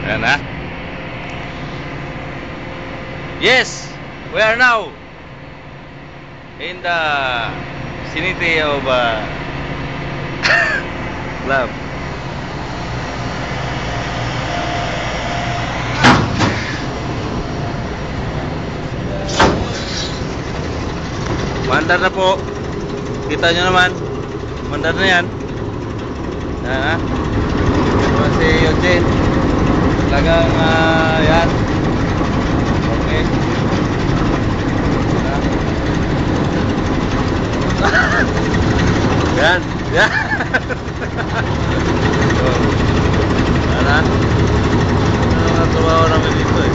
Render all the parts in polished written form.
Ayan na. Yes, we are now in the vicinity of Love. Mandar na po. Kita nyo naman. Mandar na yan. Ayan na. Si Eugene. Talagang yan. Okay. Yan. Yan. Ano? Ano natuwa ko namin dito eh.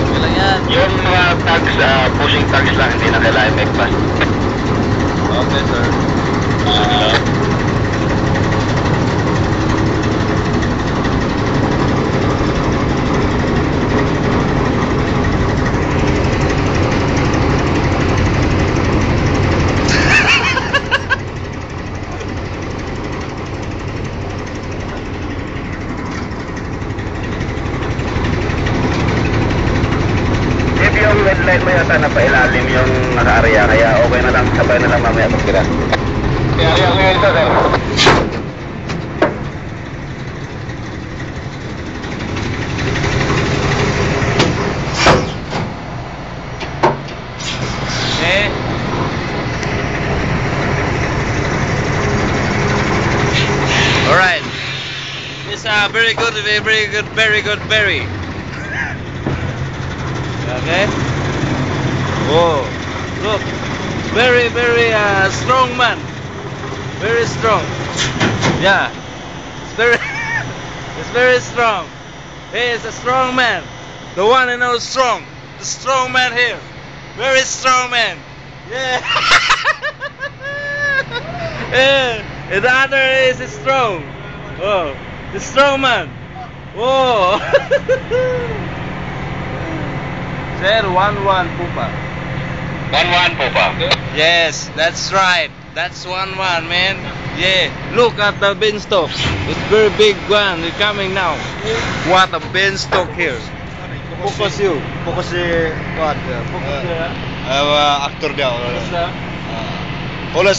Okay lang yan. Yung mga tags, pushing tags lang, hindi na kailangan make pass. Okay sir. Yung red light mo yata napailalim yung naka-area, kaya okay na lang, sabay na lang mamaya pagkira. Kaya area ko yun ito, sir. Okay. Alright. It's very good, very good, very good, very. Okay. Whoa, look, very strong man, very strong. Yeah, it's very strong. He is a strong man, the one and only strong, the strong man here, very strong man. Yeah. Yeah. And the other is strong. Oh, the strong man. Whoa. Sir, 1-1 Pupa. 1-1 po pa. Yes, that's right. That's 1-1, man. Yeah. Look at the beanstalk. It's very big one. It's coming now. What a beanstalk here. Focus you. Focus si Quad. Focus here. Actor dia. Wala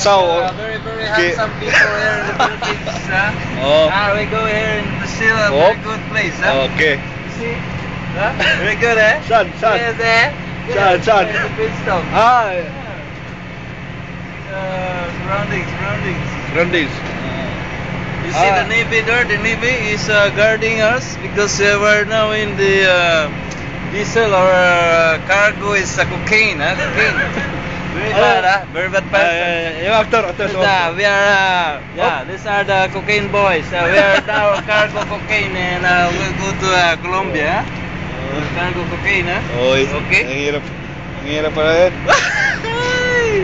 Very handsome people here in the Philippines. Oh. We go here in Brazil, a very good place. Okay. See? Very good, eh? Saan? Yes, eh? Saan? The beanstalk. Surroundings. Surroundings. You see the Navy there? The Navy is guarding us because we're now in the diesel. Our cargo is cocaine, cocaine. Very bad, very bad person. Yung actor. We are, these are the cocaine boys. We are now cargo cocaine and we'll go to Colombia. Cargo cocaine, Okay. Ang hirap pala yan.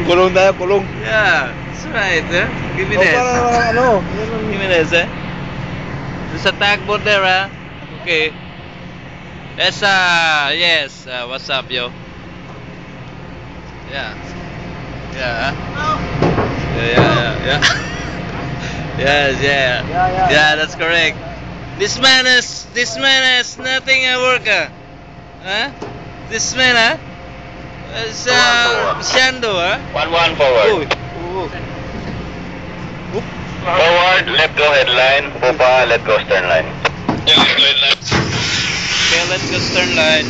Kulong tayo, kulong. Yeah, that's right. Give me this. Ano? Give me this, eh? There's a tugboat there, Okay. That's, yes. What's up, yo? Yeah. Yeah. Yeah. Yes, yeah. Yeah, that's correct. This man has nothing at work, Huh? This man, is Shando, 1-1 forward. Forward, let go headline. Pupa, let go stern line. Okay, let's go stern line.